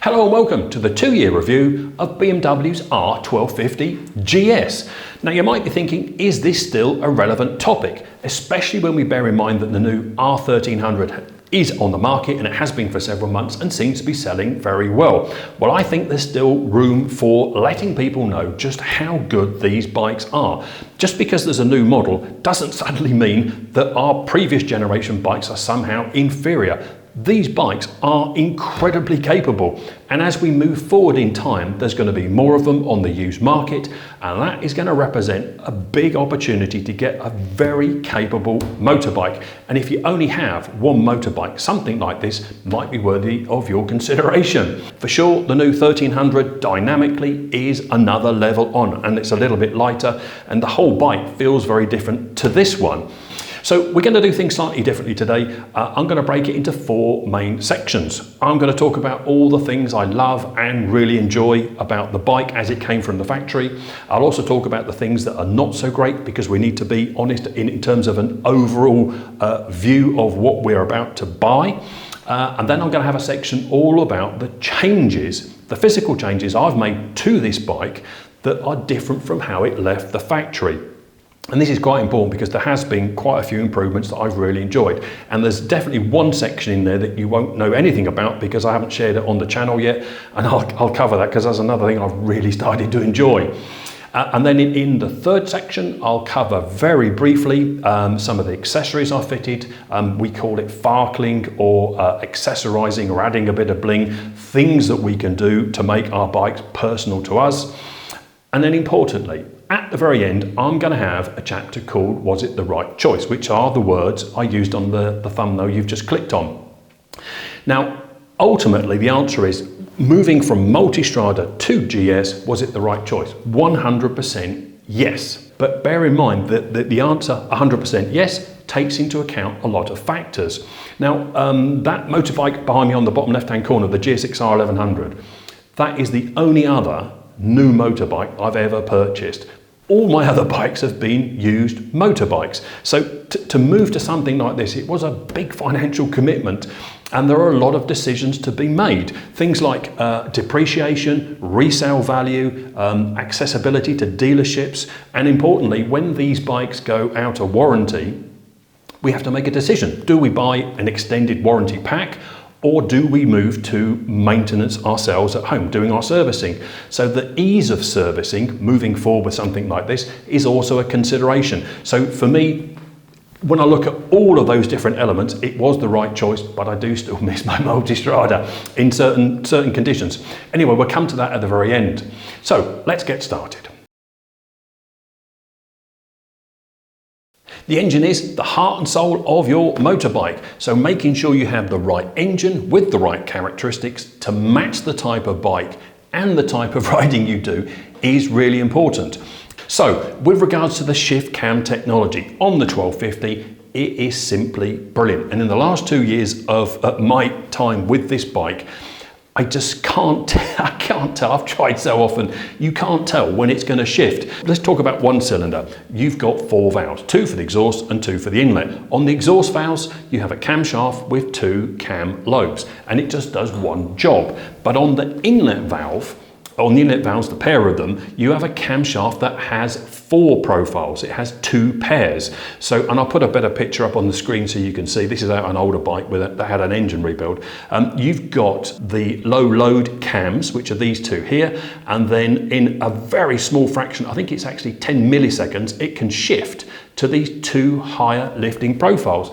Hello and welcome to the 2-year review of BMW's R1250GS. Now you might be thinking, is this still a relevant topic? Especially when we bear in mind that the new R1300 is on the market and it has been for several months and seems to be selling very well. Well, I think there's still room for letting people know just how good these bikes are. Just because there's a new model doesn't suddenly mean that our previous generation bikes are somehow inferior. These bikes are incredibly capable, and as we move forward in time, there's going to be more of them on the used market, and that is going to represent a big opportunity to get a very capable motorbike. And if you only have one motorbike, something like this might be worthy of your consideration. For sure, the new 1300 dynamically is another level on, and it's a little bit lighter, and the whole bike feels very different to this one. So we're going to do things slightly differently today. I'm going to break it into 4 main sections. I'm going to talk about all the things I love and really enjoy about the bike as it came from the factory. I'll also talk about the things that are not so great, because we need to be honest in terms of an overall view of what we're about to buy. And then I'm going to have a section all about the changes, the physical changes I've made to this bike that are different from how it left the factory. And this is quite important because there has been quite a few improvements that I've really enjoyed. And there's definitely one section in there that you won't know anything about because I haven't shared it on the channel yet. And I'll cover that because that's another thing I've really started to enjoy. And then in the third section, I'll cover very briefly some of the accessories I fitted. We call it farkling or accessorizing or adding a bit of bling, things that we can do to make our bikes personal to us. And then importantly, at the very end, I'm going to have a chapter called Was It the Right Choice, which are the words I used on the thumbnail you've just clicked on. Now, ultimately, the answer is moving from Multistrada to GS, was it the right choice? 100% yes. But bear in mind that the answer 100% yes takes into account a lot of factors. Now, that motorbike behind me on the bottom left-hand corner, the GS R1100, that is the only other new motorbike I've ever purchased. All my other bikes have been used motorbikes. So to move to something like this, it was a big financial commitment, and there are a lot of decisions to be made. Things like depreciation, resale value, accessibility to dealerships, and importantly, when these bikes go out of warranty, we have to make a decision. Do we buy an extended warranty pack, or do we move to maintenance ourselves at home, doing our servicing? So the ease of servicing, moving forward with something like this, is also a consideration. So for me, when I look at all of those different elements, it was the right choice, but I do still miss my Multistrada in certain conditions. Anyway, we'll come to that at the very end. So let's get started. The engine is the heart and soul of your motorbike, so making sure you have the right engine with the right characteristics to match the type of bike and the type of riding you do is really important. So with regards to the shift cam technology on the 1250, it is simply brilliant. And in the last 2 years of my time with this bike, I just can't tell. I've tried so often. You can't tell when it's going to shift. Let's talk about one cylinder. You've got 4 valves, 2 for the exhaust and 2 for the inlet. On the exhaust valves, you have a camshaft with 2 cam lobes, and it just does one job. But on the inlet valve, the pair of them, you have a camshaft that has 4 profiles. It has 2 pairs. So, and I'll put a better picture up on the screen so you can see. This is out an older bike that had an engine rebuild. You've got the low load cams, which are these 2 here, and then in a very small fraction, I think it's actually 10 milliseconds, it can shift to these 2 higher lifting profiles.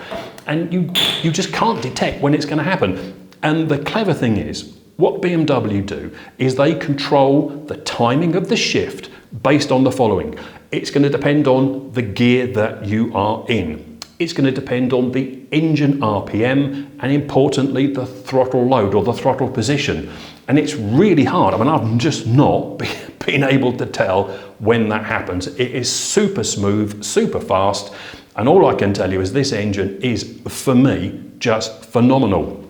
And you just can't detect when it's going to happen. And the clever thing is, what BMW do is they control the timing of the shift based on the following. It's going to depend on the gear that you are in. It's going to depend on the engine RPM and, importantly, the throttle load or the throttle position. And it's really hard. I mean, I've just not been able to tell when that happens. It is super smooth, super fast. And all I can tell you is this engine is, for me, just phenomenal.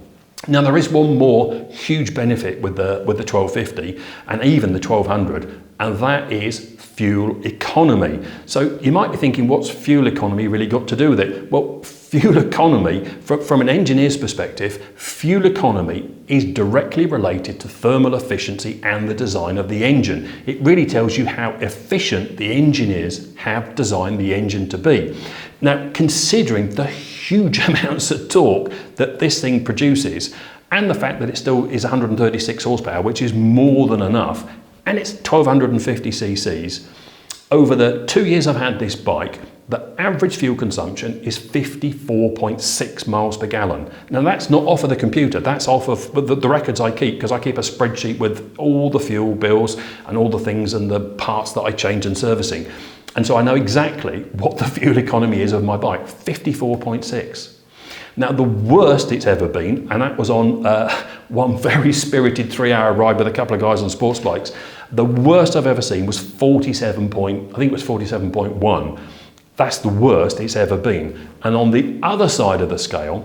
Now there is one more huge benefit with the 1250 and even the 1200, and that is fuel economy. So you might be thinking, what's fuel economy really got to do with it? Well, fuel economy, from an engineer's perspective, fuel economy is directly related to thermal efficiency and the design of the engine. It really tells you how efficient the engineers have designed the engine to be. Now, considering the huge amounts of torque that this thing produces, and the fact that it still is 136 horsepower, which is more than enough, and it's 1250 cc's, over the 2 years I've had this bike, the average fuel consumption is 54.6 miles per gallon. Now that's not off of the computer, that's off of the records I keep, because I keep a spreadsheet with all the fuel bills and all the things and the parts that I change and servicing. And so I know exactly what the fuel economy is of my bike, 54.6. Now the worst it's ever been, and that was on one very spirited 3-hour ride with a couple of guys on sports bikes, the worst I've ever seen was 47.1. That's the worst it's ever been. And on the other side of the scale,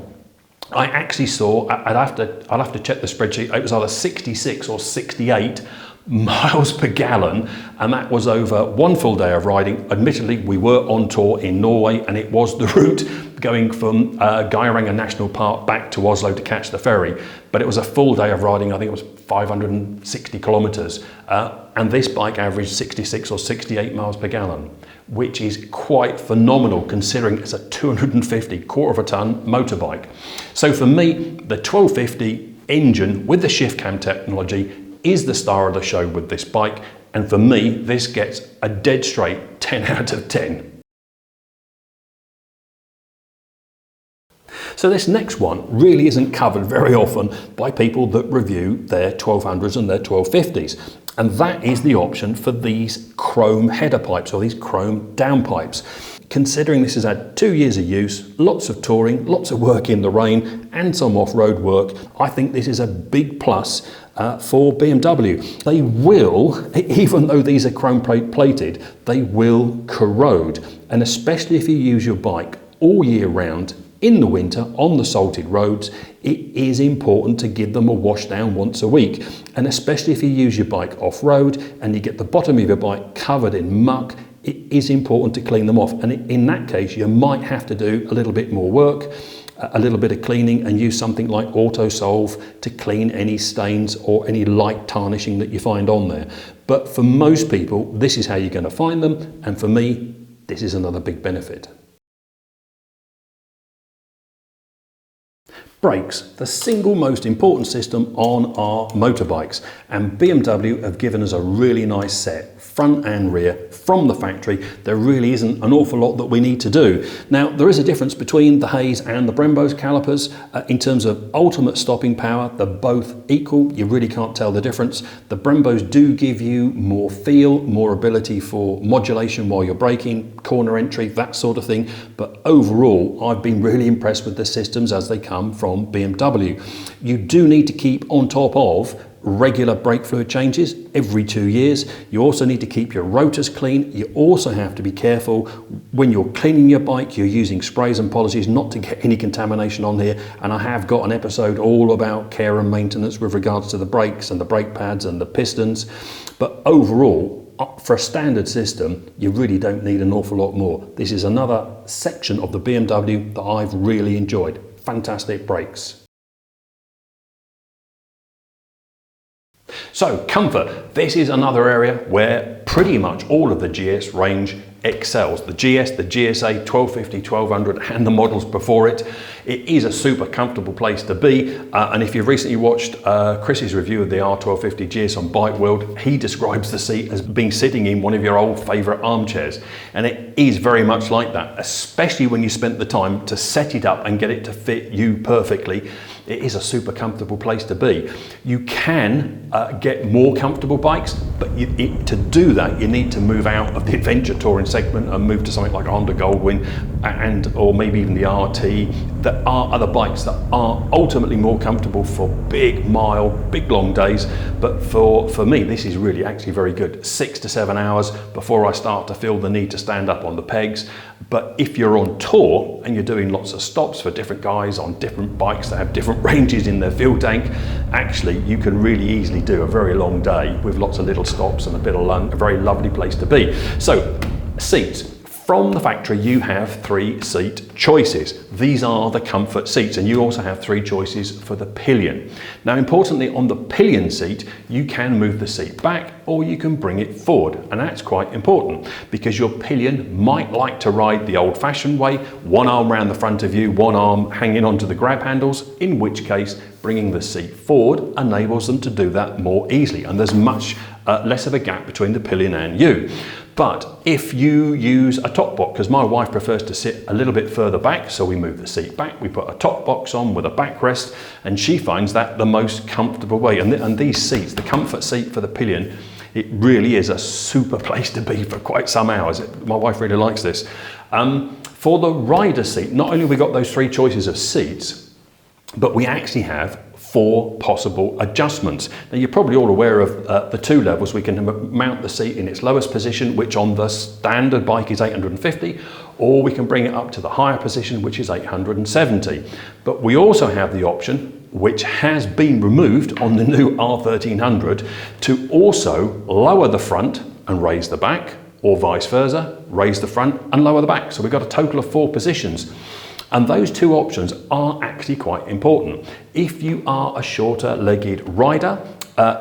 I actually saw, I'll have to check the spreadsheet, it was either 66 or 68 miles per gallon, and that was over one full day of riding. Admittedly, we were on tour in Norway, and it was the route going from Geiranger National Park back to Oslo to catch the ferry, but it was a full day of riding. I think it was 560 kilometers, and this bike averaged 66 or 68 miles per gallon, which is quite phenomenal considering it's a 250 quarter of a ton motorbike. So for me, the 1250 engine with the shift cam technology is the star of the show with this bike, and for me this gets a dead straight 10 out of 10. So this next one really isn't covered very often by people that review their 1200s and their 1250s, and that is the option for these chrome header pipes, or these chrome downpipes. Considering this has had 2 years of use, lots of touring, lots of work in the rain and some off-road work, I think this is a big plus for BMW. They will, even though these are chrome plated, they will corrode, and especially if you use your bike all year round in the winter on the salted roads, it is important to give them a wash down once a week, and especially if you use your bike off-road and you get the bottom of your bike covered in muck, it is important to clean them off. And in that case, you might have to do a little bit more work, a little bit of cleaning, and use something like Autosolve to clean any stains or any light tarnishing that you find on there. But for most people, this is how you're going to find them, and for me, this is another big benefit. Brakes, the single most important system on our motorbikes, and BMW have given us a really nice set, front and rear, from the factory. There really isn't an awful lot that we need to do. Now, there is a difference between the Hayes and the Brembo's calipers in terms of ultimate stopping power. They're both equal, you really can't tell the difference. The Brembo's do give you more feel, more ability for modulation while you're braking, corner entry, that sort of thing, but overall I've been really impressed with the systems as they come from BMW. You do need to keep on top of regular brake fluid changes every 2 years. You also need to keep your rotors clean. You also have to be careful when you're cleaning your bike, you're using sprays and polishes not to get any contamination on here, and I have got an episode all about care and maintenance with regards to the brakes and the brake pads and the pistons. But overall, for a standard system, you really don't need an awful lot more. This is another section of the BMW that I've really enjoyed. Fantastic brakes. So comfort, this is another area where pretty much all of the GS range excels. The GS, the GSA, 1250, 1200 and the models before it. It is a super comfortable place to be, and if you've recently watched Chris's review of the R1250GS on Bike World, he describes the seat as being sitting in one of your old favourite armchairs, and it is very much like that, especially when you spent the time to set it up and get it to fit you perfectly. It is a super comfortable place to be. You can get more comfortable bikes, but to do that you need to move out of the adventure touring segment and move to something like a Honda Goldwing. and or maybe even the RT, there are other bikes that are ultimately more comfortable for big long days, but for me this is really actually very good. 6 to 7 hours before I start to feel the need to stand up on the pegs. But if you're on tour and you're doing lots of stops for different guys on different bikes that have different ranges in their fuel tank, actually you can really easily do a very long day with lots of little stops and a bit of lunch. A very lovely place to be. So seats. From the factory, you have 3 seat choices. These are the comfort seats, and you also have 3 choices for the pillion. Now, importantly, on the pillion seat, you can move the seat back or you can bring it forward, and that's quite important because your pillion might like to ride the old-fashioned way, one arm around the front of you, one arm hanging onto the grab handles, in which case bringing the seat forward enables them to do that more easily, and there's much less of a gap between the pillion and you. But if you use a top box, because my wife prefers to sit a little bit further back, so we move the seat back, we put a top box on with a backrest, and she finds that the most comfortable way. And these seats, the comfort seat for the pillion, it really is a super place to be for quite some hours. My wife really likes this. For the rider seat, not only have we got those 3 choices of seats, but we actually have 4 possible adjustments. Now you're probably all aware of the 2 levels. We can mount the seat in its lowest position, which on the standard bike is 850, or we can bring it up to the higher position, which is 870. But we also have the option, which has been removed on the new R1300, to also lower the front and raise the back, or vice versa, raise the front and lower the back. So we've got a total of 4 positions. And those 2 options are actually quite important. If you are a shorter legged rider,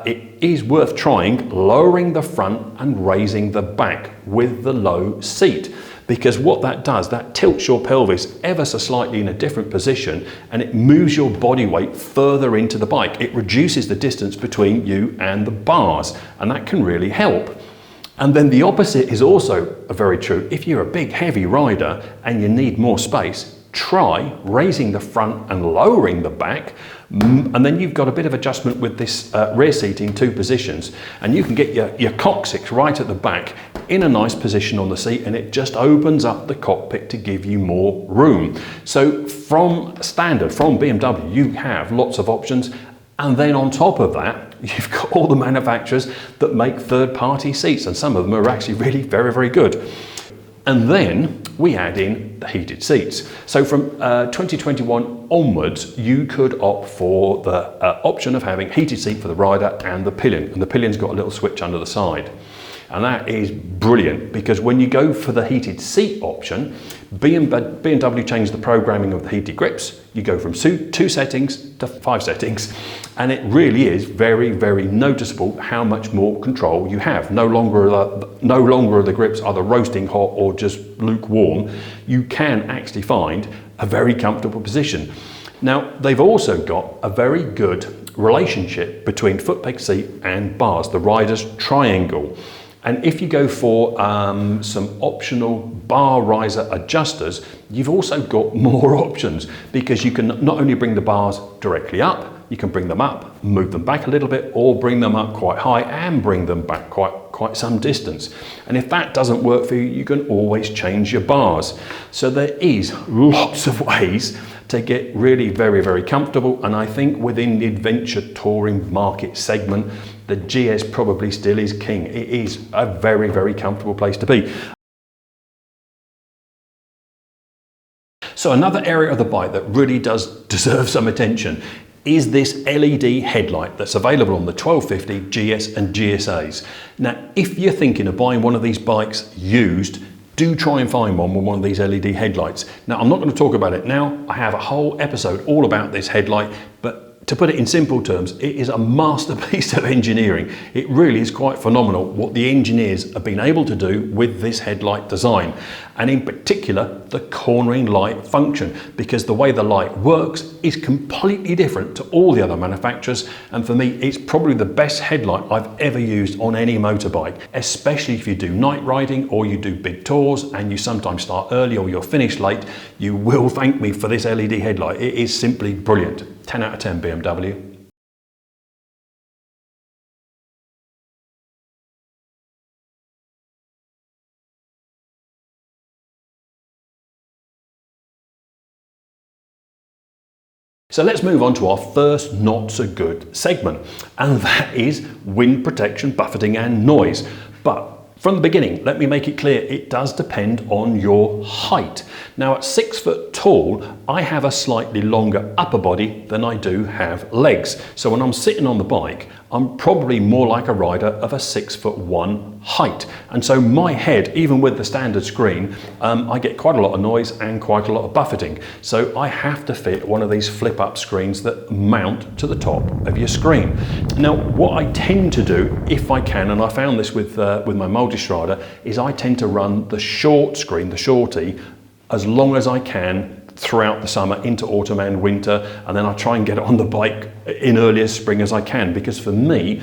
it is worth trying lowering the front and raising the back with the low seat, because what that does, that tilts your pelvis ever so slightly in a different position, and it moves your body weight further into the bike. It reduces the distance between you and the bars, and that can really help. And then the opposite is also very true. If you're a big heavy rider and you need more space, try raising the front and lowering the back, and then you've got a bit of adjustment with this rear seat in 2 positions, and you can get your coccyx right at the back in a nice position on the seat, and it just opens up the cockpit to give you more room. So from standard, from BMW, you have lots of options, and then on top of that, you've got all the manufacturers that make third-party seats, and some of them are actually really very, very good. And then we add in the heated seats. So from 2021 onwards, you could opt for the option of having heated seat for the rider and the pillion. And the pillion's got a little switch under the side. And that is brilliant, because when you go for the heated seat option, BMW changed the programming of the heated grips. You go from 2 settings to 5 settings, and it really is very, very noticeable how much more control you have. No longer are the grips either roasting hot or just lukewarm. You can actually find a very comfortable position. Now, they've also got a very good relationship between foot peg seat and bars, the rider's triangle. And if you go for some optional bar riser adjusters, you've also got more options, because you can not only bring the bars directly up, you can bring them up, move them back a little bit, or bring them up quite high and bring them back quite some distance. And if that doesn't work for you, you can always change your bars. So there is lots of ways to get really very, very comfortable. And I think within the adventure touring market segment, the GS probably still is king. It is a very, very comfortable place to be. So another area of the bike that really does deserve some attention is this LED headlight that's available on the 1250 GS and GSAs. Now, if you're thinking of buying one of these bikes used, do try and find one with one of these LED headlights. Now, I'm not going to talk about it now. I have a whole episode all about this headlight, but to put it in simple terms, it is a masterpiece of engineering. It really is quite phenomenal what the engineers have been able to do with this headlight design. And in particular, the cornering light function, because the way the light works is completely different to all the other manufacturers. And for me, it's probably the best headlight I've ever used on any motorbike, especially if you do night riding or you do big tours and you sometimes start early or you're finished late. You will thank me for this LED headlight. It is simply brilliant. 10 out of 10 BMW. So let's move on to our first not so good segment, and that is wind protection, buffeting and noise. But from the beginning, let me make it clear, it does depend on your height. Now at 6 foot tall, I have a slightly longer upper body than I do have legs. So when I'm sitting on the bike, I'm probably more like a rider of a 6'1" height. And so my head, even with the standard screen, I get quite a lot of noise and quite a lot of buffeting. So I have to fit one of these flip up screens that mount to the top of your screen. Now, what I tend to do, if I can, and I found this with my multi-strider, is I tend to run the short screen, the shorty, as long as I can throughout the summer into autumn and winter, and then I try and get it on the bike in early spring as I can, because for me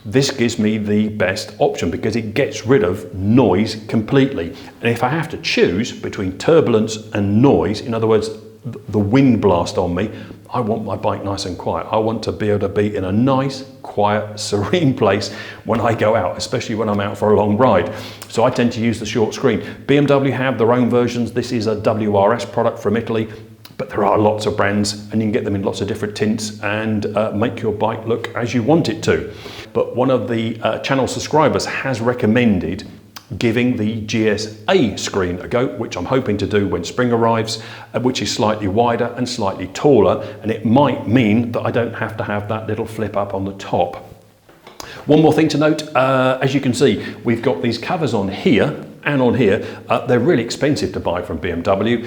this gives me the best option because it gets rid of noise completely. And if I have to choose between turbulence and noise, in other words the wind blast on me, I want my bike nice and quiet. I want to be able to be in a nice, quiet, serene place when I go out, especially when I'm out for a long ride. So I tend to use the short screen. BMW have their own versions. This is a WRS product from Italy, but there are lots of brands and you can get them in lots of different tints and make your bike look as you want it to. But one of the channel subscribers has recommended giving the GS screen a go, which I'm hoping to do when spring arrives, which is slightly wider and slightly taller, and it might mean that I don't have to have that little flip up on the top. One more thing to note, as you can see, we've got these covers on here and on here. They're really expensive to buy from BMW,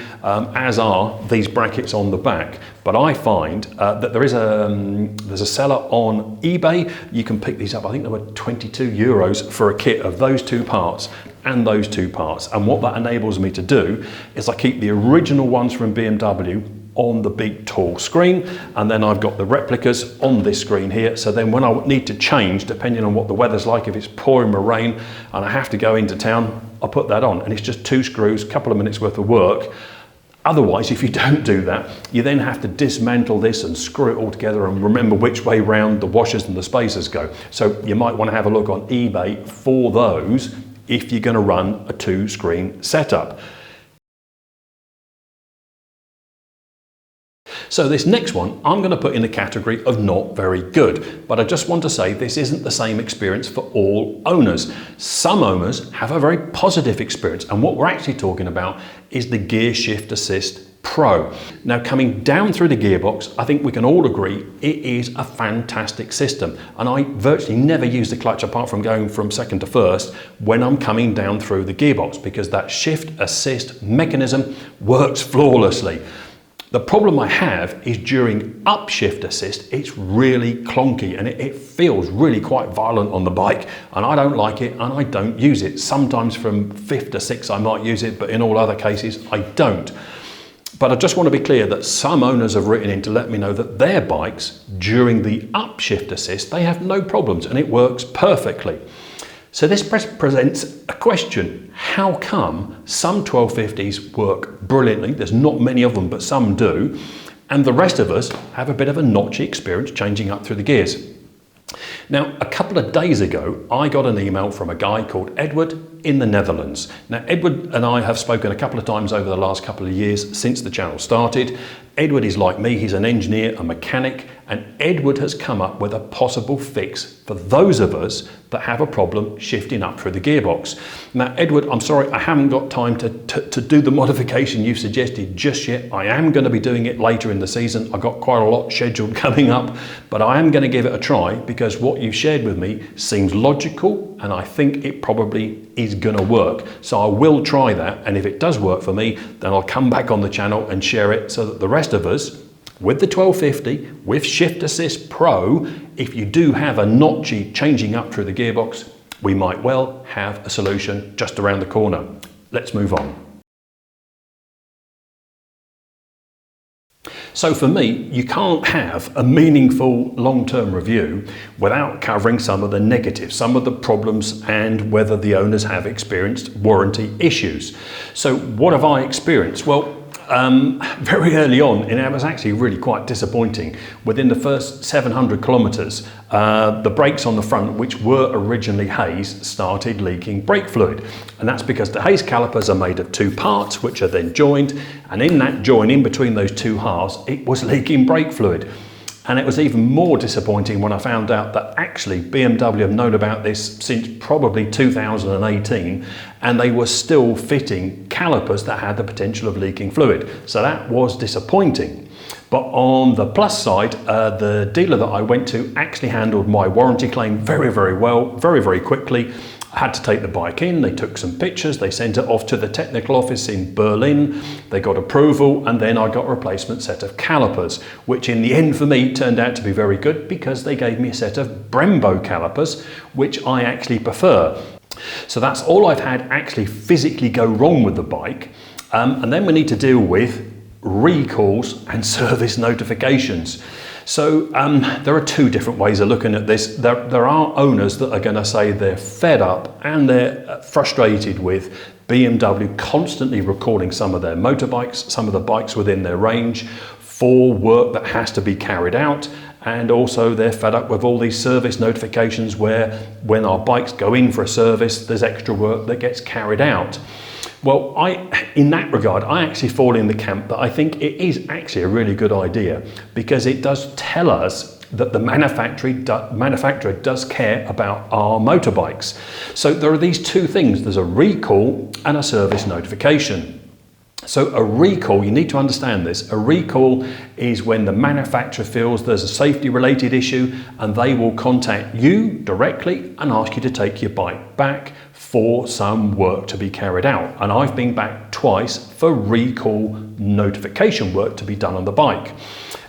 as are these brackets on the back. But I find that there's a seller on eBay. You can pick these up. I think they were €22 for a kit of those two parts and those two parts. And what that enables me to do is I keep the original ones from BMW on the big tall screen, and then I've got the replicas on this screen here. So then when I need to change, depending on what the weather's like, if it's pouring with rain and I have to go into town, I'll put that on, and it's just 2 screws, a couple of minutes worth of work. Otherwise, if you don't do that, you then have to dismantle this and screw it all together and remember which way round the washers and the spacers go. So you might want to have a look on eBay for those if you're going to run a 2-screen setup. So this next one, I'm going to put in the category of not very good, but I just want to say this isn't the same experience for all owners. Some owners have a very positive experience, and what we're actually talking about is the Gear Shift Assist Pro. Now, coming down through the gearbox, I think we can all agree it is a fantastic system, and I virtually never use the clutch apart from going from second to first when I'm coming down through the gearbox, because that shift assist mechanism works flawlessly. The problem I have is during upshift assist, it's really clunky and it feels really quite violent on the bike, and I don't like it and I don't use it. Sometimes from 5th to 6th I might use it, but in all other cases I don't. But I just want to be clear that some owners have written in to let me know that their bikes during the upshift assist, they have no problems and it works perfectly. So this presents a question. How come some 1250s work brilliantly? There's not many of them, but some do. And the rest of us have a bit of a notchy experience changing up through the gears. Now, a couple of days ago, I got an email from a guy called Edward in the Netherlands. Now, Edward and I have spoken a couple of times over the last couple of years since the channel started. Edward is like me, he's an engineer, a mechanic, and Edward has come up with a possible fix for those of us that have a problem shifting up through the gearbox. Now, Edward, I'm sorry, I haven't got time to do the modification you've suggested just yet. I am going to be doing it later in the season. I've got quite a lot scheduled coming up, but I am going to give it a try because what you've shared with me seems logical and I think it probably is going to work. So I will try that, and if it does work for me, then I'll come back on the channel and share it so that the rest of us, with the 1250, with Shift Assist Pro, if you do have a notchy changing up through the gearbox, we might well have a solution just around the corner. Let's move on. So for me, you can't have a meaningful long-term review without covering some of the negatives, some of the problems, and whether the owners have experienced warranty issues. So what have I experienced? Well, very early on, and it was actually really quite disappointing. Within the first 700 kilometres, the brakes on the front, which were originally Hayes, started leaking brake fluid. And that's because the Hayes calipers are made of two parts, which are then joined. And in that join, in between those two halves, it was leaking brake fluid. And it was even more disappointing when I found out that actually BMW have known about this since probably 2018, and they were still fitting calipers that had the potential of leaking fluid. So that was disappointing. But on the plus side, the dealer that I went to actually handled my warranty claim very, very well, very, very quickly. I had to take the bike in, they took some pictures, they sent it off to the technical office in Berlin, they got approval, and then I got a replacement set of calipers, which in the end for me turned out to be very good because they gave me a set of Brembo calipers, which I actually prefer. So that's all I've had actually physically go wrong with the bike. And then we need to deal with recalls and service notifications. So there are two different ways of looking at this. There are owners that are going to say they're fed up and they're frustrated with BMW constantly recalling some of their motorbikes, some of the bikes within their range for work that has to be carried out. And also they're fed up with all these service notifications where when our bikes go in for a service, there's extra work that gets carried out. Well, in that regard, I actually fall in the camp that I think it is actually a really good idea because it does tell us that the manufacturer does care about our motorbikes. So there are these two things. There's a recall and a service notification. So a recall, you need to understand this, a recall is when the manufacturer feels there's a safety related issue and they will contact you directly and ask you to take your bike back for some work to be carried out. And I've been back twice for recall notification work to be done on the bike.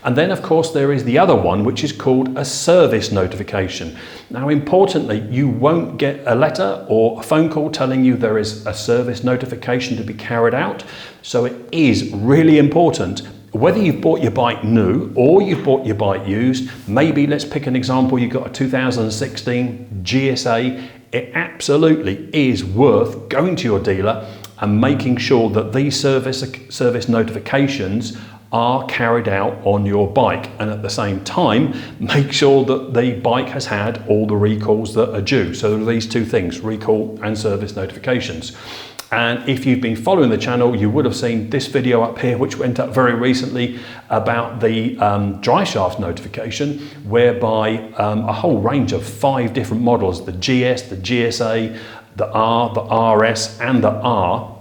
And then of course there is the other one, which is called a service notification. Now importantly, you won't get a letter or a phone call telling you there is a service notification to be carried out. So it is really important, whether you've bought your bike new or you've bought your bike used, maybe let's pick an example, you've got a 2016 GSA, it absolutely is worth going to your dealer and making sure that these service notifications are carried out on your bike, and at the same time make sure that the bike has had all the recalls that are due. So there are these two things, recall and service notifications. And if you've been following the channel, you would have seen this video up here, which went up very recently about the dry shaft notification, whereby a whole range of 5 different models, the GS, the GSA, the R, the RS and the R,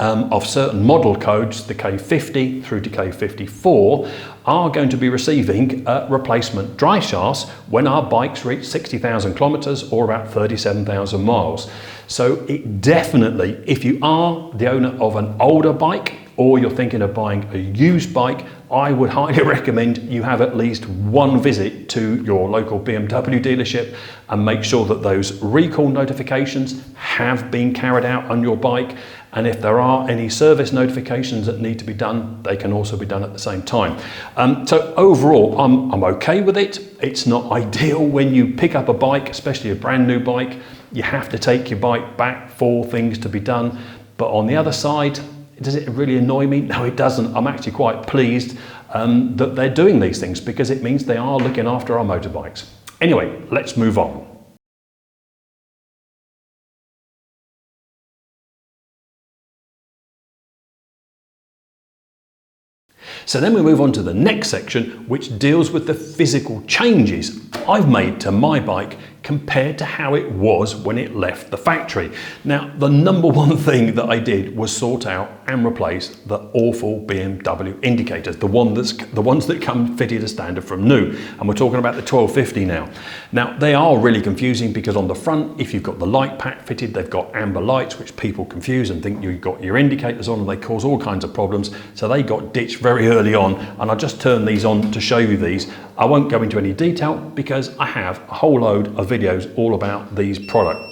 of certain model codes, the K50 through to K54, are going to be receiving replacement dry shafts when our bikes reach 60,000 kilometers or about 37,000 miles. So it definitely, if you are the owner of an older bike or you're thinking of buying a used bike, I would highly recommend you have at least one visit to your local BMW dealership and make sure that those recall notifications have been carried out on your bike. And if there are any service notifications that need to be done, they can also be done at the same time. So overall, I'm okay with it. It's not ideal when you pick up a bike, especially a brand new bike. You have to take your bike back for things to be done. But on the other side, does it really annoy me? No, it doesn't. I'm actually quite pleased that they're doing these things because it means they are looking after our motorbikes. Anyway, let's move on. So then we move on to the next section, which deals with the physical changes I've made to my bike compared to how it was when it left the factory. Now, the number one thing that I did was sort out and replace the awful BMW indicators, the ones that come fitted as standard from new. And we're talking about the 1250 now. Now, they are really confusing because on the front, if you've got the light pack fitted, they've got amber lights, which people confuse and think you've got your indicators on, and they cause all kinds of problems. So they got ditched very early on, and I just turned these on to show you these. I won't go into any detail because I have a whole load of videos all about these products.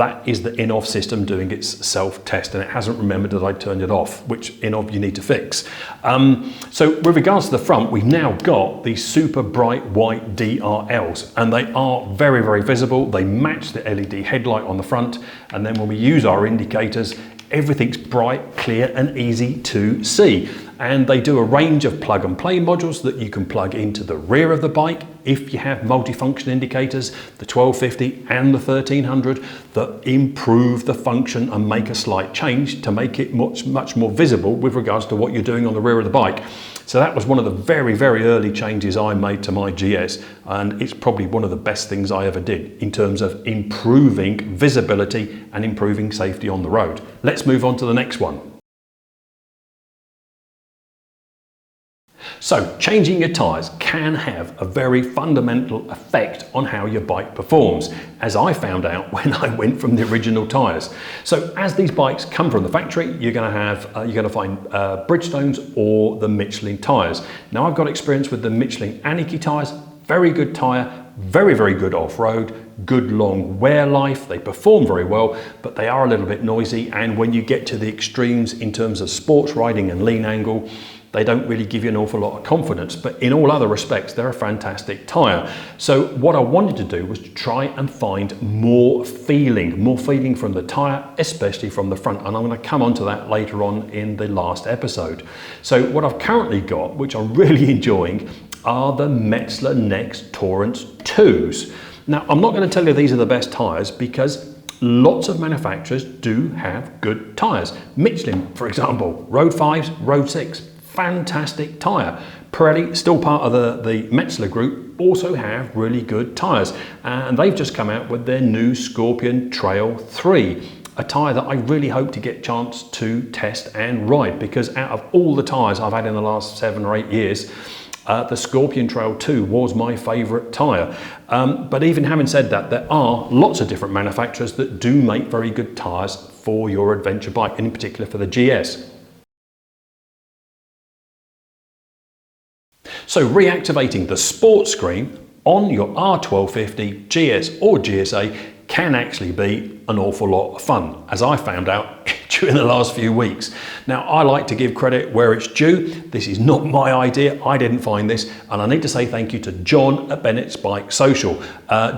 that is the in-off system doing its self-test, and it hasn't remembered that I turned it off, which in-off you need to fix. So with regards to the front, we've now got these super bright white DRLs, and they are very, very visible. They match the LED headlight on the front, and then when we use our indicators, everything's bright, clear and easy to see. And they do a range of plug and play modules that you can plug into the rear of the bike if you have multifunction indicators, the 1250 and the 1300, that improve the function and make a slight change to make it much more visible with regards to what you're doing on the rear of the bike. So that was one of the very, very early changes I made to my GS, and it's probably one of the best things I ever did in terms of improving visibility and improving safety on the road. Let's move on to the next one. So changing your tyres can have a very fundamental effect on how your bike performs, as I found out when I went from the original tyres. So as these bikes come from the factory, you're going to find Bridgestones or the Michelin tyres. Now I've got experience with the Michelin Aniki tyres, very good tyre, very, very good off-road, good long wear life. They perform very well, but they are a little bit noisy, and when you get to the extremes in terms of sports riding and lean angle, they don't really give you an awful lot of confidence, but in all other respects, they're a fantastic tyre. So what I wanted to do was to try and find more feeling from the tyre, especially from the front. And I'm going to come on to that later on in the last episode. So what I've currently got, which I'm really enjoying, are the Metzeler Next Torrents 2s. Now, I'm not going to tell you these are the best tyres because lots of manufacturers do have good tyres. Michelin, for example, Road 5s, Road 6. Fantastic tyre. Pirelli, still part of the Metzeler group, also have really good tyres, and they've just come out with their new Scorpion Trail 3, a tyre that I really hope to get a chance to test and ride, because out of all the tyres I've had in the last 7 or 8 years, the Scorpion Trail 2 was my favourite tyre. But even having said that, there are lots of different manufacturers that do make very good tyres for your adventure bike, and in particular for the GS. So reactivating the sports screen on your R1250 GS or GSA can actually be an awful lot of fun, as I found out during the last few weeks. Now, I like to give credit where it's due. This is not my idea. I didn't find this, and I need to say thank you to John at Bennett's Bike Social.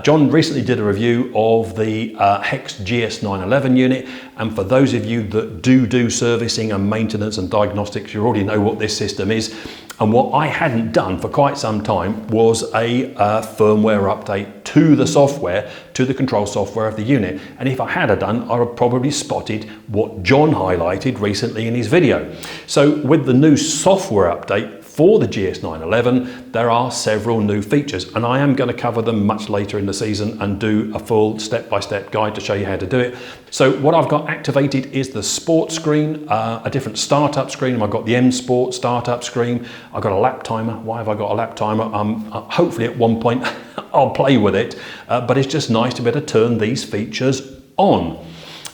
John recently did a review of the Hex GS 911 unit, and for those of you that do servicing and maintenance and diagnostics, you already know what this system is. And what I hadn't done for quite some time was a firmware update to the software, to the control software of the unit. And if I had done, I would have probably spotted what John highlighted recently in his video. So with the new software update for the GS 911, there are several new features, and I am going to cover them much later in the season and do a full step-by-step guide to show you how to do it. So what I've got activated is the sport screen, a different startup screen. I've got the M Sport startup screen. I've got a lap timer. Why have I got a lap timer? Hopefully at one point I'll play with it, but it's just nice to be able to turn these features on.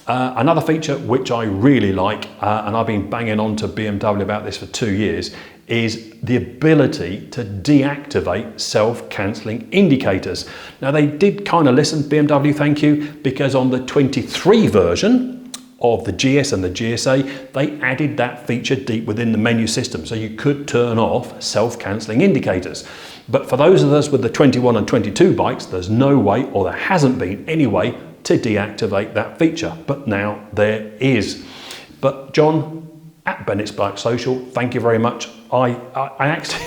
Another feature which I really like, and I've been banging on to BMW about this for 2 years, is the ability to deactivate self-cancelling indicators. Now, they did kind of listen, BMW, thank you, because on the 23 version of the GS and the GSA, they added that feature deep within the menu system, so you could turn off self-cancelling indicators. But for those of us with the 21 and 22 bikes, there's no way, or there hasn't been any way, to deactivate that feature, but now there is. But John at Bennett's Bike Social, thank you very much. I actually,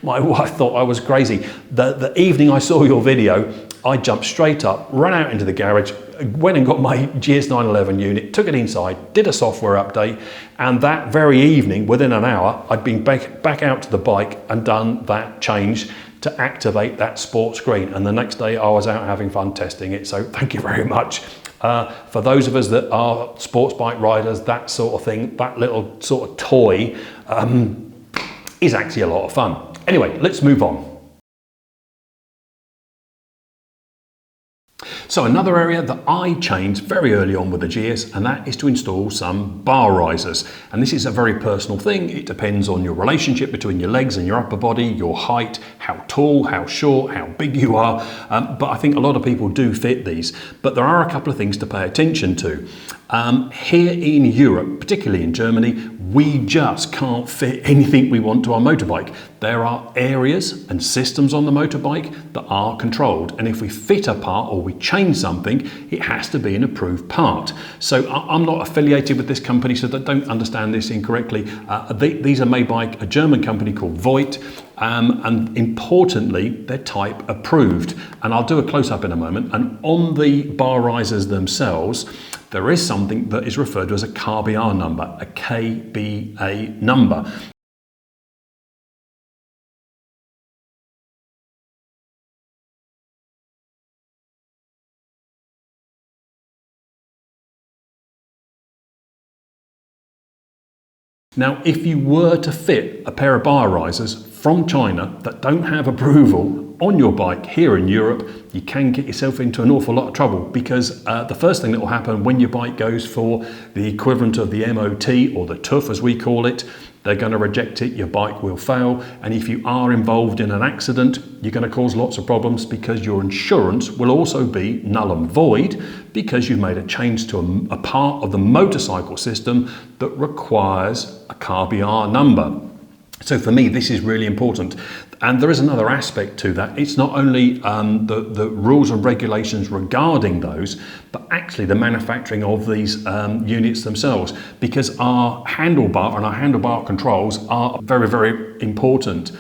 my wife thought I was crazy. The evening I saw your video, I jumped straight up, ran out into the garage, went and got my GS 911 unit, took it inside, did a software update, and that very evening, within an hour, I'd been back out to the bike and done that change to activate that sport screen. And the next day I was out having fun testing it. So thank you very much. For those of us that are sports bike riders, that sort of thing, that little sort of toy is actually a lot of fun. Anyway, let's move on. So another area that I changed very early on with the GS, and that is to install some bar risers. And this is a very personal thing. It depends on your relationship between your legs and your upper body, your height, how tall, how short, how big you are. But I think a lot of people do fit these. But there are a couple of things to pay attention to. Here in Europe, particularly in Germany, we just can't fit anything we want to our motorbike. There are areas and systems on the motorbike that are controlled, and if we fit a part or we change something, it has to be an approved part. So I'm not affiliated with this company, so don't understand this incorrectly. These are made by a German company called Voigt, and importantly, they're type approved. And I'll do a close-up in a moment. And on the bar risers themselves, there is something that is referred to as a KBA number, a KBA number. Now, if you were to fit a pair of bar risers from China that don't have approval on your bike here in Europe, you can get yourself into an awful lot of trouble, because the first thing that will happen when your bike goes for the equivalent of the MOT or the TÜV as we call it, they're going to reject it, your bike will fail, and if you are involved in an accident, you're going to cause lots of problems, because your insurance will also be null and void because you've made a change to a part of the motorcycle system that requires a KBA number. So for me, this is really important. And there is another aspect to that. It's not only the rules and regulations regarding those, but actually the manufacturing of these units themselves, because our handlebar and our handlebar controls are very, very important.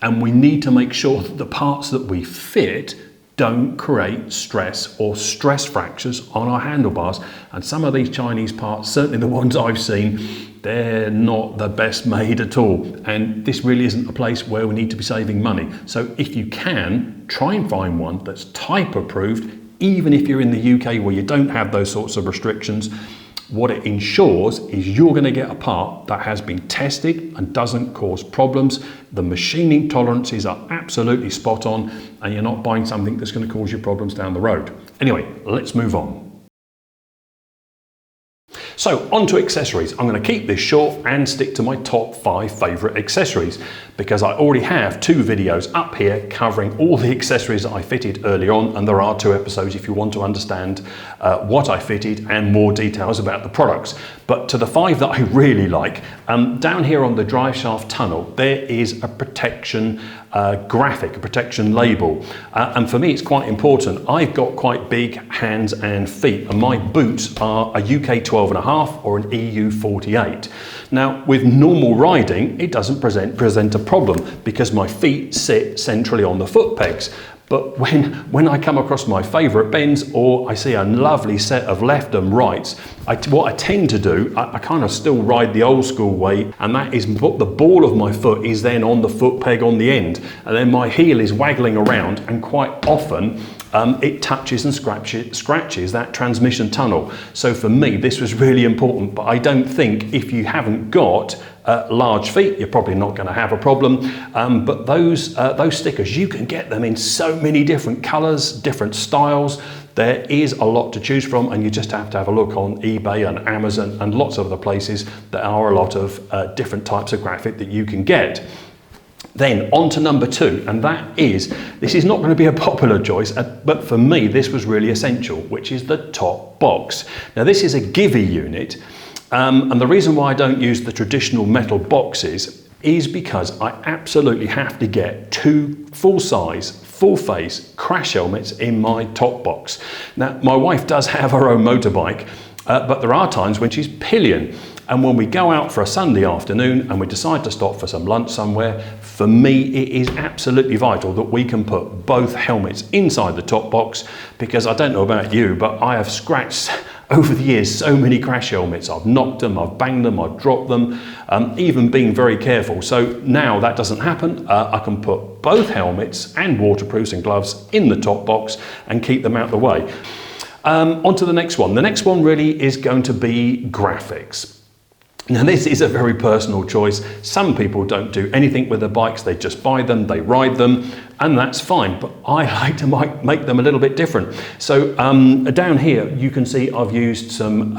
And we need to make sure that the parts that we fit don't create stress or stress fractures on our handlebars. And some of these Chinese parts, certainly the ones I've seen, they're not the best made at all. And this really isn't a place where we need to be saving money. So if you can, try and find one that's type approved, even if you're in the UK where you don't have those sorts of restrictions. What it ensures is you're going to get a part that has been tested and doesn't cause problems. The machining tolerances are absolutely spot on, and you're not buying something that's going to cause you problems down the road. Anyway, let's move on. So on to accessories. I'm going to keep this short and stick to my top 5 favourite accessories, because I already have 2 videos up here covering all the accessories that I fitted earlier on, and there are 2 episodes if you want to understand what I fitted and more details about the products. But to the 5 that I really like, down here on the drive shaft tunnel, there is a protection graphic, a protection label. And for me, it's quite important. I've got quite big hands and feet, and my boots are a UK 12.5 or an EU 48. Now, with normal riding, it doesn't present a problem because my feet sit centrally on the foot pegs. But when I come across my favourite bends, or I see a lovely set of left and rights, what I tend to do, I kind of still ride the old school way, and that is the ball of my foot is then on the foot peg on the end, and then my heel is waggling around, and quite often it touches and scratches that transmission tunnel. So for me, this was really important, but I don't think if you haven't got large feet, you're probably not going to have a problem. But those stickers, you can get them in so many different colours, different styles. There is a lot to choose from, and you just have to have a look on eBay and Amazon and lots of other places. There are a lot of different types of graphic that you can get. Then on to number 2, and this is not going to be a popular choice, but for me this was really essential, which is the top box. Now this is a Givi unit, and the reason why I don't use the traditional metal boxes is because I absolutely have to get 2 full-size, full-face crash helmets in my top box. Now my wife does have her own motorbike, but there are times when she's pillion. And when we go out for a Sunday afternoon and we decide to stop for some lunch somewhere, for me it is absolutely vital that we can put both helmets inside the top box, because I don't know about you, but I have scratched over the years so many crash helmets. I've knocked them, I've banged them, I've dropped them, even being very careful. So now that doesn't happen. I can put both helmets and waterproofs and gloves in the top box and keep them out the way. On to the next one. The next one really is going to be graphics. Now this is a very personal choice. Some people don't do anything with their bikes, they just buy them, they ride them, and that's fine, but I like to make them a little bit different. So down here you can see I've used some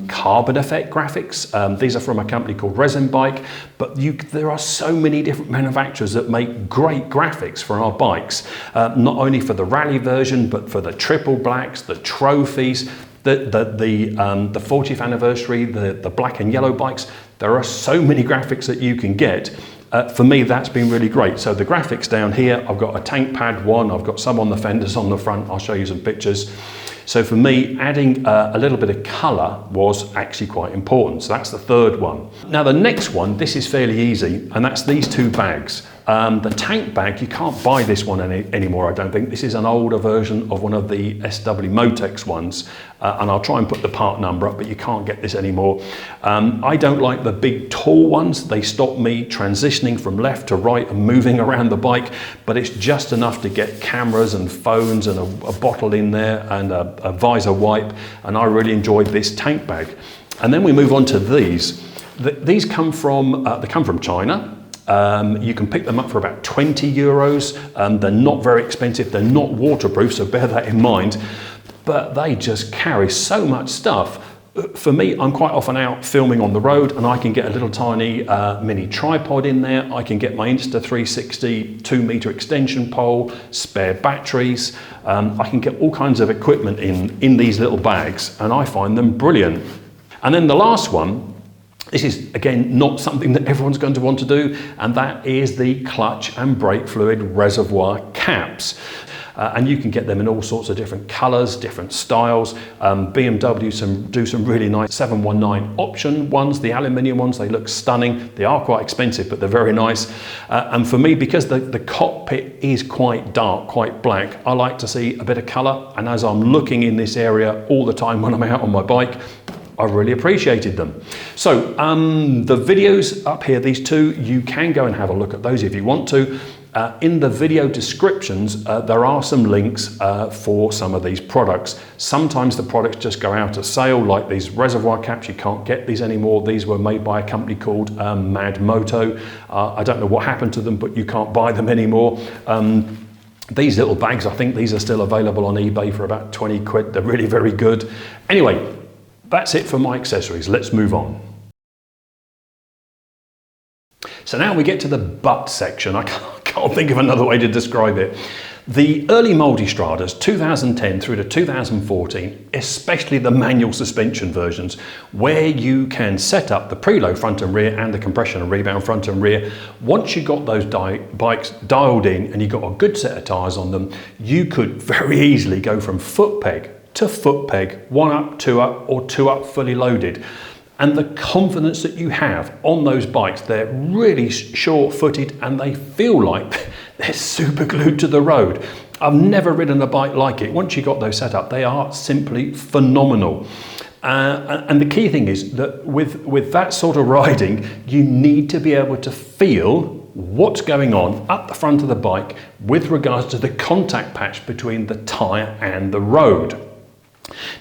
carbon effect graphics. These are from a company called Resin Bike, but there are so many different manufacturers that make great graphics for our bikes, not only for the rally version, but for the triple blacks, the trophies, the 40th anniversary, the black and yellow bikes. There are so many graphics that you can get. For me, that's been really great. So the graphics down here, I've got a tank pad one, I've got some on the fenders on the front, I'll show you some pictures. So for me, adding a little bit of colour was actually quite important. So that's the third one. Now the next one, this is fairly easy, and that's these two bags. The tank bag, you can't buy this one anymore, I don't think. This is an older version of one of the SW Motex ones, and I'll try and put the part number up, but you can't get this anymore. I don't like the big tall ones. They stop me transitioning from left to right and moving around the bike, but it's just enough to get cameras and phones and a bottle in there and a visor wipe, and I really enjoyed this tank bag. And then we move on to these. These come from, they come from China. You can pick them up for about 20 euros. They're not very expensive, they're not waterproof, so bear that in mind, but they just carry so much stuff. For me, I'm quite often out filming on the road, and I can get a little tiny mini tripod in there. I can get my Insta360 2-meter extension pole, spare batteries. I can get all kinds of equipment in these little bags, and I find them brilliant. And then the last one, this is, again, not something that everyone's going to want to do, and that is the clutch and brake fluid reservoir caps. And you can get them in all sorts of different colours, different styles. BMW do some really nice 719 option ones, the aluminium ones. They look stunning. They are quite expensive, but they're very nice. And for me, because the cockpit is quite dark, quite black, I like to see a bit of colour. And as I'm looking in this area all the time when I'm out on my bike, I really appreciated them. So the videos up here, these two, you can go and have a look at those if you want to. In the video descriptions, there are some links for some of these products. Sometimes the products just go out of sale, like these reservoir caps. You can't get these anymore. These were made by a company called Mad Moto. I don't know what happened to them, but you can't buy them anymore. These little bags, I think these are still available on eBay for about 20 quid. They're really very good. Anyway, that's it for my accessories. Let's move on. So now we get to the butt section. I can't think of another way to describe it. The early Multistradas, 2010 through to 2014, especially the manual suspension versions, where you can set up the preload front and rear and the compression and rebound front and rear. Once you got those bikes dialed in and you got a good set of tyres on them, you could very easily go from foot peg to foot peg, 1 up, 2 up, or 2 up fully loaded. And the confidence that you have on those bikes, they're really short-footed and they feel like they're super glued to the road. I've never ridden a bike like it. Once you got those set up, they are simply phenomenal. And the key thing is that with that sort of riding, you need to be able to feel what's going on up the front of the bike with regards to the contact patch between the tyre and the road.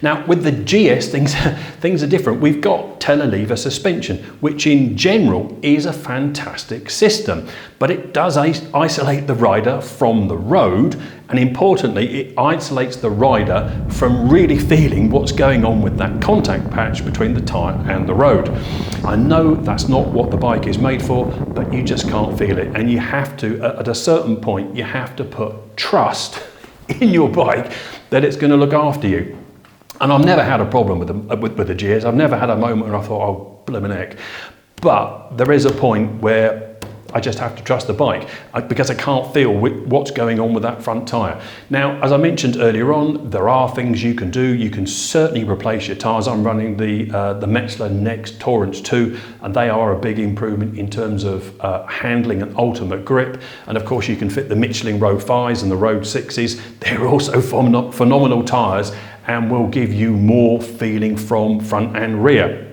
Now with the GS, things are different. We've got telelever suspension, which in general is a fantastic system, but it does isolate the rider from the road, and importantly it isolates the rider from really feeling what's going on with that contact patch between the tyre and the road. I know that's not what the bike is made for, but you just can't feel it, and you have to, at a certain point, you have to put trust in your bike that it's going to look after you. And I've never had a problem with the GS. I've never had a moment where I thought, oh, blimmin' heck. But there is a point where I just have to trust the bike because I can't feel what's going on with that front tyre. Now, as I mentioned earlier on, there are things you can do. You can certainly replace your tyres. I'm running the Metzler Next Torrents 2, and they are a big improvement in terms of handling and ultimate grip. And of course, you can fit the Michelin Road 5s and the Road 6s. They're also phenomenal tyres and will give you more feeling from front and rear.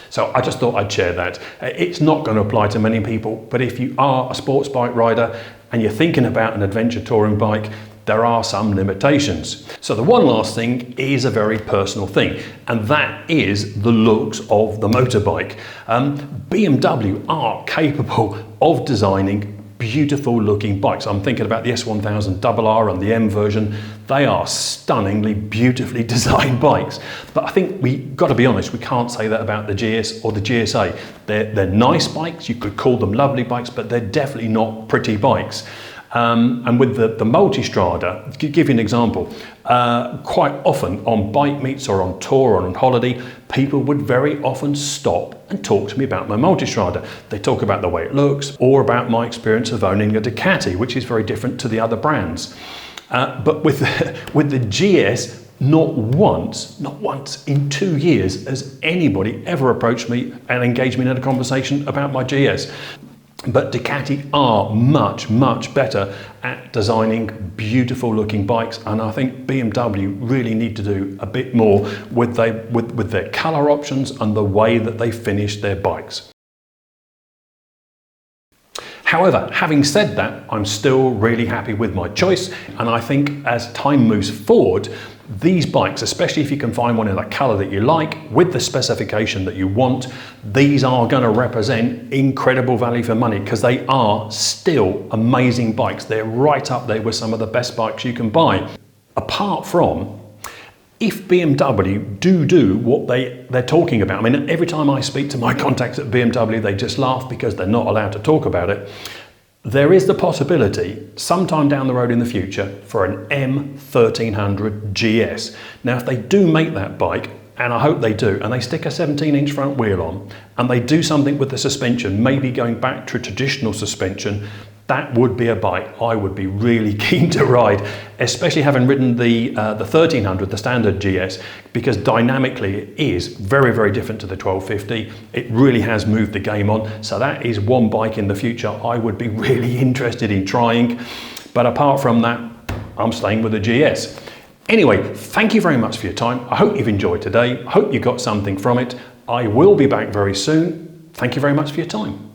So I just thought I'd share that. It's not going to apply to many people, but if you are a sports bike rider and you're thinking about an adventure touring bike, there are some limitations. So the one last thing is a very personal thing, and that is the looks of the motorbike. BMW are capable of designing beautiful looking bikes. I'm thinking about the S1000RR and the M version. They are stunningly, beautifully designed bikes. But I think we've got to be honest, we can't say that about the GS or the GSA. They're nice bikes, you could call them lovely bikes, but they're definitely not pretty bikes. And with the Multistrada, to give you an example, quite often on bike meets or on tour or on holiday, people would very often stop and talk to me about my Multistrada. They talk about the way it looks or about my experience of owning a Ducati, which is very different to the other brands. But with the GS, not once in 2 years has anybody ever approached me and engaged me in a conversation about my GS. But Ducati are much, much better at designing beautiful looking bikes, and I think BMW really need to do a bit more with their colour options and the way that they finish their bikes. However, having said that, I'm still really happy with my choice, and I think as time moves forward, these bikes, especially if you can find one in a colour that you like, with the specification that you want, these are going to represent incredible value for money because they are still amazing bikes. They're right up there with some of the best bikes you can buy. Apart from, if BMW do what they're talking about, I mean, every time I speak to my contacts at BMW, they just laugh because they're not allowed to talk about it. There is the possibility, sometime down the road in the future, for an M1300GS. Now, if they do make that bike, and I hope they do, and they stick a 17-inch front wheel on, and they do something with the suspension, maybe going back to traditional suspension, that would be a bike I would be really keen to ride, especially having ridden the 1300, the standard GS, because dynamically it is very, very different to the 1250. It really has moved the game on. So that is one bike in the future I would be really interested in trying. But apart from that, I'm staying with the GS. Anyway, thank you very much for your time. I hope you've enjoyed today. I hope you got something from it. I will be back very soon. Thank you very much for your time.